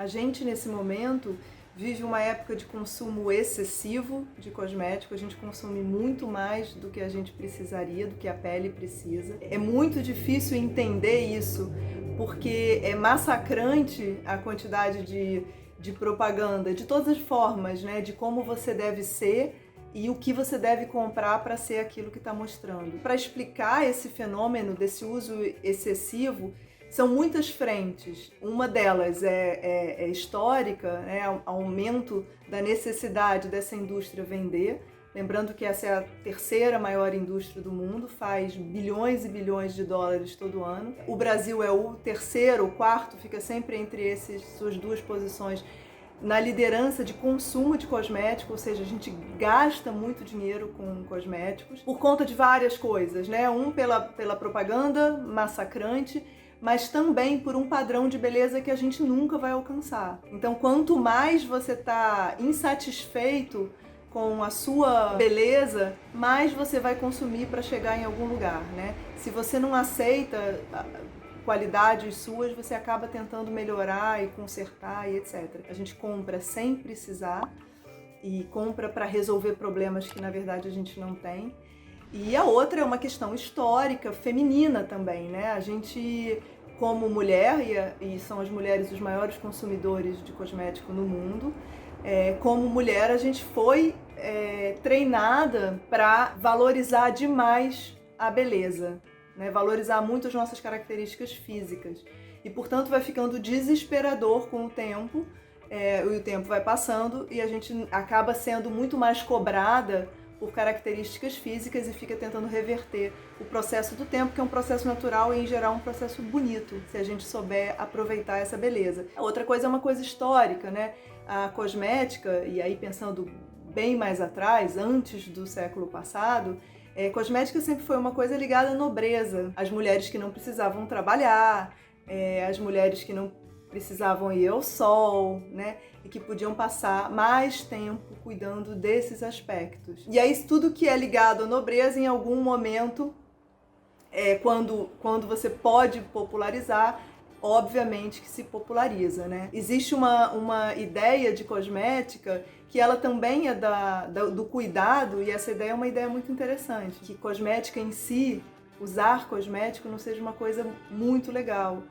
A gente, nesse momento, vive uma época de consumo excessivo de cosmético. A gente consome muito mais do que a gente precisaria, do que a pele precisa. É muito difícil entender isso, porque é massacrante a quantidade de propaganda, de todas as formas, né? De como você deve ser e o que você deve comprar para ser aquilo que está mostrando. Para explicar esse fenômeno desse uso excessivo, são muitas frentes. Uma delas é histórica, né? O aumento da necessidade dessa indústria vender. Lembrando que essa é a terceira maior indústria do mundo, faz bilhões e bilhões de dólares todo ano. O Brasil é o terceiro, o quarto, fica sempre entre essas duas posições na liderança de consumo de cosméticos, ou seja, a gente gasta muito dinheiro com cosméticos por conta de várias coisas, né? Pela propaganda massacrante, mas também por um padrão de beleza que a gente nunca vai alcançar. Então, quanto mais você está insatisfeito com a sua beleza, mais você vai consumir para chegar em algum lugar, né? Se você não aceita qualidades suas, você acaba tentando melhorar e consertar e etc. A gente compra sem precisar e compra para resolver problemas que na verdade a gente não tem. E a outra é uma questão histórica, feminina também, né? A gente, como mulher, e são as mulheres os maiores consumidores de cosmético no mundo, como mulher a gente foi treinada para valorizar demais a beleza, né? Valorizar muito as nossas características físicas. E, portanto, vai ficando desesperador com o tempo, e o tempo vai passando e a gente acaba sendo muito mais cobrada por características físicas e fica tentando reverter o processo do tempo, que é um processo natural e, em geral, um processo bonito, se a gente souber aproveitar essa beleza. A outra coisa é uma coisa histórica, né? A cosmética, e aí pensando bem mais atrás, antes do século passado, cosmética sempre foi uma coisa ligada à nobreza. As mulheres que não precisavam trabalhar, as mulheres que não precisavam ir ao sol, né? E que podiam passar mais tempo cuidando desses aspectos. E aí tudo que é ligado à nobreza, em algum momento, quando você pode popularizar, obviamente que se populariza, né? Existe uma ideia de cosmética que ela também é do cuidado, e essa ideia é uma ideia muito interessante, que cosmética em si, usar cosmético não seja uma coisa muito legal,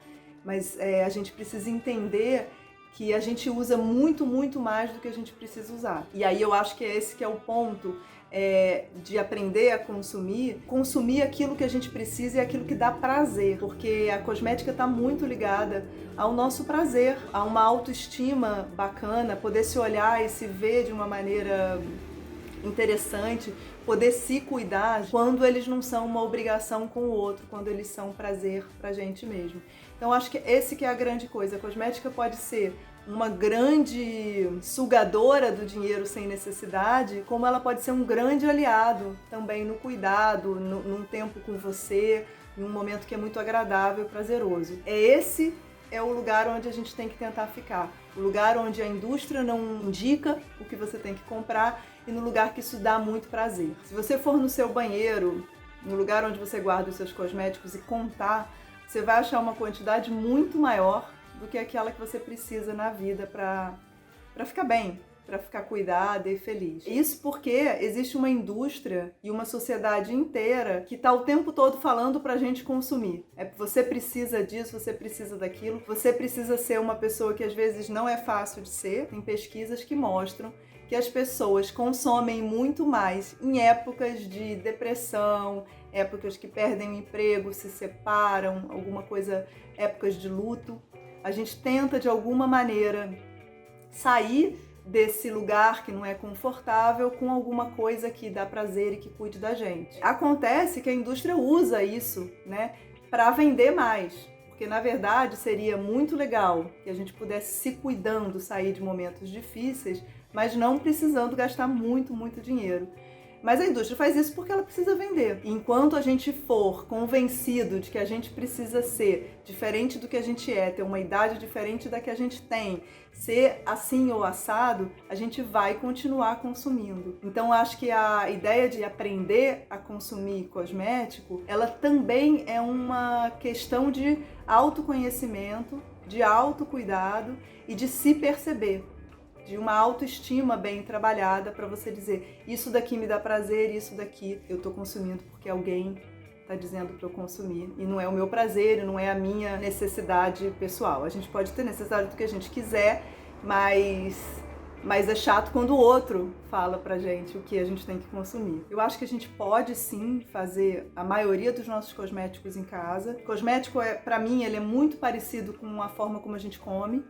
mas a gente precisa entender que a gente usa muito, muito mais do que a gente precisa usar. E aí eu acho que esse que é o ponto, de aprender a consumir aquilo que a gente precisa e aquilo que dá prazer, porque a cosmética está muito ligada ao nosso prazer, a uma autoestima bacana, poder se olhar e se ver de uma maneira interessante, poder se cuidar quando eles não são uma obrigação com o outro, quando eles são um prazer pra gente mesmo. Então acho que esse que é a grande coisa. A cosmética pode ser uma grande sugadora do dinheiro sem necessidade, como ela pode ser um grande aliado também no cuidado, num tempo com você, em um momento que é muito agradável e prazeroso. Esse é o lugar onde a gente tem que tentar ficar. O lugar onde a indústria não indica o que você tem que comprar e no lugar que isso dá muito prazer. Se você for no seu banheiro, no lugar onde você guarda os seus cosméticos e contar, você vai achar uma quantidade muito maior do que aquela que você precisa na vida para ficar bem, para ficar cuidada e feliz. Isso porque existe uma indústria e uma sociedade inteira que está o tempo todo falando para a gente consumir. Você precisa disso, você precisa daquilo, você precisa ser uma pessoa que às vezes não é fácil de ser. Tem pesquisas que mostram que as pessoas consomem muito mais em épocas de depressão, épocas que perdem o emprego, se separam, alguma coisa, épocas de luto. A gente tenta de alguma maneira sair desse lugar que não é confortável com alguma coisa que dá prazer e que cuide da gente. Acontece que a indústria usa isso, né, para vender mais, porque na verdade seria muito legal que a gente pudesse se cuidando, sair de momentos difíceis, mas não precisando gastar muito, muito dinheiro. Mas a indústria faz isso porque ela precisa vender. Enquanto a gente for convencido de que a gente precisa ser diferente do que a gente é, ter uma idade diferente da que a gente tem, ser assim ou assado, a gente vai continuar consumindo. Então acho que a ideia de aprender a consumir cosmético, ela também é uma questão de autoconhecimento de autocuidado e de se perceber, de uma autoestima bem trabalhada para você dizer: isso daqui me dá prazer, isso daqui eu tô consumindo porque alguém tá dizendo para eu consumir e não é o meu prazer e não é a minha necessidade pessoal. A gente pode ter necessidade do que a gente quiser, mas é chato quando o outro fala pra gente o que a gente tem que consumir. Eu acho que a gente pode sim fazer a maioria dos nossos cosméticos em casa. Cosmético, pra mim, ele é muito parecido com a forma como a gente come.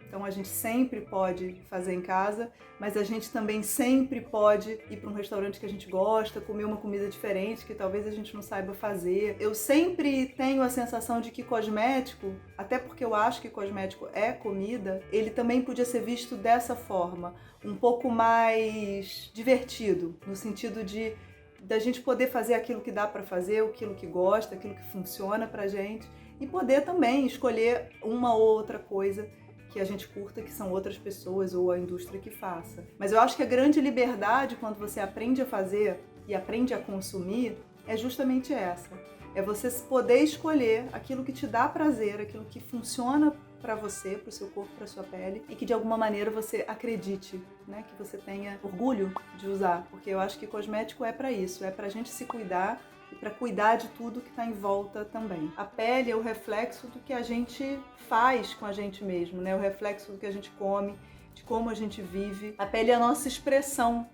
Então a gente sempre pode fazer em casa, mas a gente também sempre pode ir para um restaurante que a gente gosta, comer uma comida diferente que talvez a gente não saiba fazer. Eu sempre tenho a sensação de que cosmético, até porque eu acho que cosmético é comida, ele também podia ser visto dessa forma, um pouco mais divertido, no sentido de da gente poder fazer aquilo que dá para fazer, aquilo que gosta, aquilo que funciona pra gente e poder também escolher uma ou outra coisa que a gente curta, que são outras pessoas ou a indústria que faça. Mas eu acho que a grande liberdade quando você aprende a fazer e aprende a consumir é justamente essa. É você poder escolher aquilo que te dá prazer, aquilo que funciona para você, para o seu corpo, para sua pele e que de alguma maneira você acredite, né? Que você tenha orgulho de usar, porque eu acho que cosmético é para isso, é pra gente se cuidar e para cuidar de tudo que está em volta também. A pele é o reflexo do que a gente faz com a gente mesmo, né? O reflexo do que a gente come, de como a gente vive. A pele é a nossa expressão,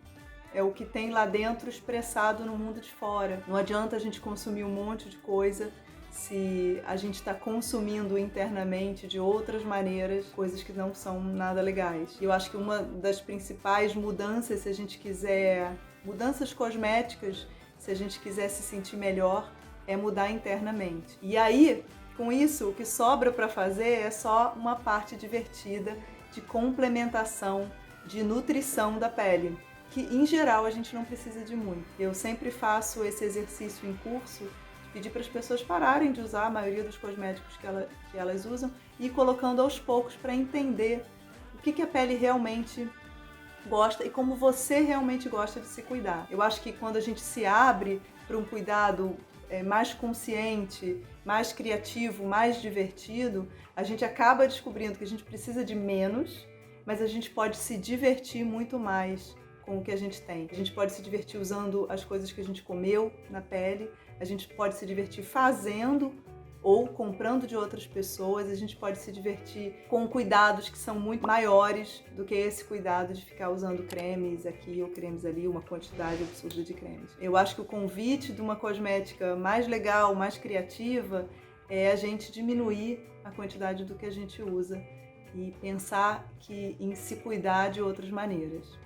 é o que tem lá dentro expressado no mundo de fora. Não adianta a gente consumir um monte de coisa se a gente está consumindo internamente de outras maneiras coisas que não são nada legais. Eu acho que uma das principais mudanças, se a gente quiser, mudanças cosméticas, se a gente quiser se sentir melhor, é mudar internamente. E aí, com isso, o que sobra para fazer é só uma parte divertida de complementação, de nutrição da pele, que em geral a gente não precisa de muito. Eu sempre faço esse exercício em curso, de pedir para as pessoas pararem de usar a maioria dos cosméticos que elas usam e ir colocando aos poucos para entender o que a pele realmente gosta e como você realmente gosta de se cuidar. Eu acho que quando a gente se abre para um cuidado mais consciente, mais criativo, mais divertido, a gente acaba descobrindo que a gente precisa de menos, mas a gente pode se divertir muito mais com o que a gente tem. A gente pode se divertir usando as coisas que a gente comeu na pele, a gente pode se divertir fazendo ou comprando de outras pessoas, a gente pode se divertir com cuidados que são muito maiores do que esse cuidado de ficar usando cremes aqui ou cremes ali, uma quantidade absurda de cremes. Eu acho que o convite de uma cosmética mais legal, mais criativa, é a gente diminuir a quantidade do que a gente usa e pensar em se cuidar de outras maneiras.